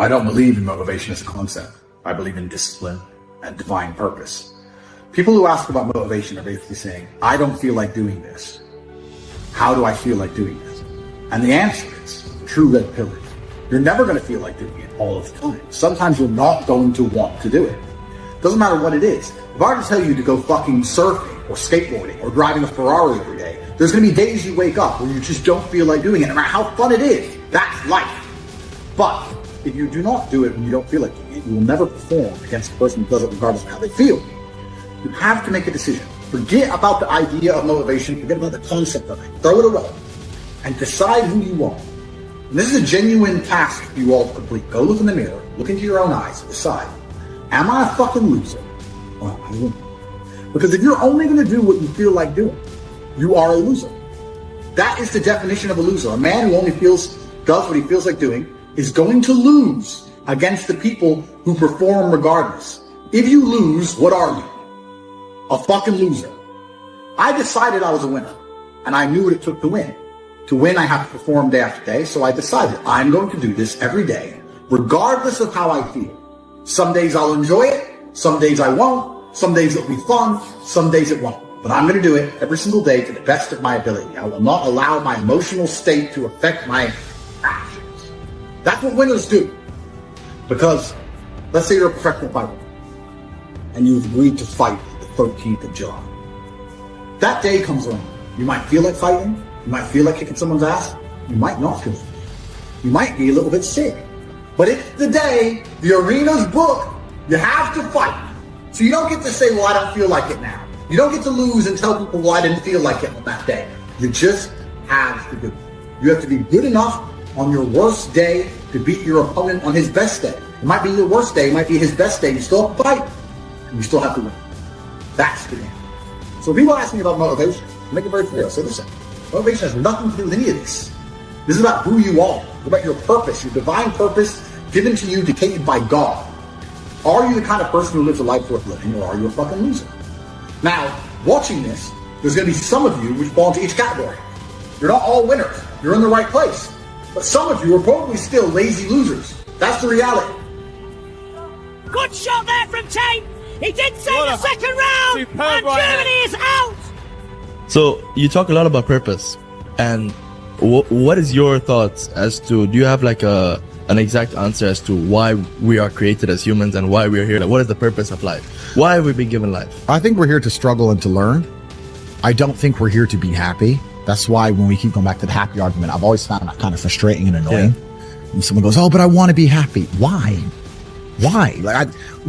I don't believe in motivation as a concept. I believe in discipline and divine purpose. People who ask about motivation are basically saying, I don't feel like doing this. How do I feel like doing this? And the answer is, true red pill is, you're never going to feel like doing it all of the time. Sometimes you're not going to want to do it. Doesn't matter what it is. If I were to tell you to go fucking surfing or skateboarding or driving a Ferrari every day, there's going to be days you wake up where you just don't feel like doing it, no matter how fun it is. That's life. But if you do not do it when you don't feel like doing it, you will never perform against the person who does it regardless of how they feel. You have to make a decision. Forget about the idea of motivation. Forget about the concept of it. Throw it away and decide who you are. And this is a genuine task for you all to complete. Go look in the mirror, look into your own eyes, and decide, am I a fucking loser or am I a winner? Because if you're only going to do what you feel like doing, you are a loser. That is the definition of a loser. A man who only does what he feels like doing is going to lose against the people who perform regardless. If you lose, what are you? A fucking loser. I decided I was a winner, and I knew what it took to win. To win, I have to perform day after day, so I decided I'm going to do this every day, regardless of how I feel. Some days I'll enjoy it, some days I won't, some days it'll be fun, some days it won't. But I'm going to do it every single day to the best of my ability. I will not allow my emotional state to affect my actions. That's what winners do. Because, let's say you're a professional fighter, and you've agreed to fight the 13th of July. That day comes around. You might feel like fighting. You might feel like kicking someone's ass. You might not feel like it. You might be a little bit sick. But it's the day, the arena's booked, you have to fight. So you don't get to say, well, I don't feel like it now. You don't get to lose and tell people, well, I didn't feel like it on that day. You just have to do it. You have to be good enough on your worst day to beat your opponent on his best day. It might be your worst day, it might be his best day. You still have to fight, and you still have to win. That's the game. So people ask me about motivation, make it very clear. So listen, motivation has nothing to do with any of this. This is about who you are. It's about your purpose, your divine purpose given to you, dictated by God. Are you the kind of person who lives a life worth living, or are you a fucking loser? Now, watching this, there's going to be some of you which fall into each category. You're not all winners. You're in the right place. But some of you are probably still lazy losers. That's the reality. Good shot there from Tate. He did say the second round, and Germany is out. So you talk a lot about purpose, and what is your thoughts as to, do you have like an exact answer as to why we are created as humans and why we are here? Like, what is the purpose of life? Why have we been given life? I think we're here to struggle and to learn. I don't think we're here to be happy. That's why when we keep going back to the happy argument, I've always found that kind of frustrating and annoying. Yeah. And someone goes, oh, but I want to be happy. Why? Why?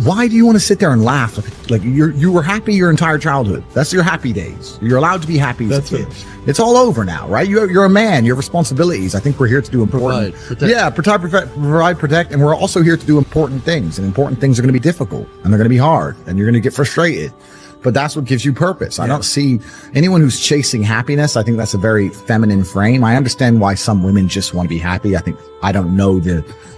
Why do you want to sit there and laugh? Like you were happy your entire childhood. That's your happy days. You're allowed to be happy as a kid. It's all over now, right? You're a man. You have responsibilities. I think we're here to do important. Provide, protect, and we're also here to do important things. And important things are going to be difficult, and they're going to be hard, and you're going to get frustrated. But that's what gives you purpose. I don't see anyone who's chasing happiness. I think that's a very feminine frame. I understand why some women just want to be happy. I don't know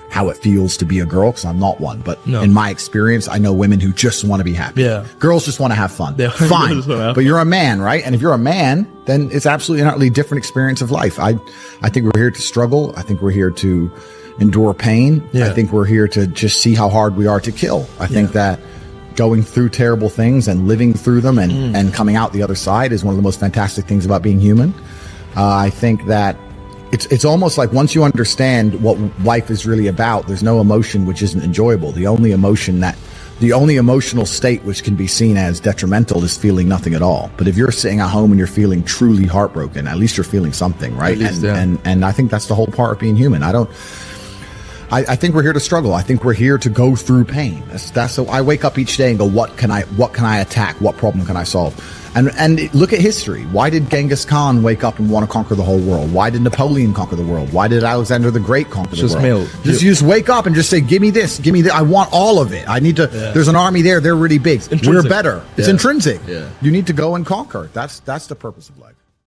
how it feels to be a girl, because I'm not one. But in my experience, I know women who just want to be happy. Yeah. Girls just want to have fun. Fine. But you're a man, right? And if you're a man, then it's absolutely an utterly different experience of life. I think we're here to struggle. I think we're here to endure pain. Yeah. I think we're here to just see how hard we are to kill. I think that going through terrible things and living through them and coming out the other side is one of the most fantastic things about being human. I think that it's almost like once you understand what life is really about, there's no emotion which isn't enjoyable. The only emotional state which can be seen as detrimental is feeling nothing at all. But if you're sitting at home and you're feeling truly heartbroken, at least you're feeling something, right? And I think that's the whole part of being human. I think we're here to struggle. I think we're here to go through pain. That's so I wake up each day and go, what can I attack? What problem can I solve? And look at history. Why did Genghis Khan wake up and want to conquer the whole world? Why did Napoleon conquer the world? Why did Alexander the Great conquer the world? You just wake up and just say, give me this, give me that. I want all of it. I need to, there's an army there. They're really big. We're better. It's intrinsic. You need to go and conquer. That's the purpose of life.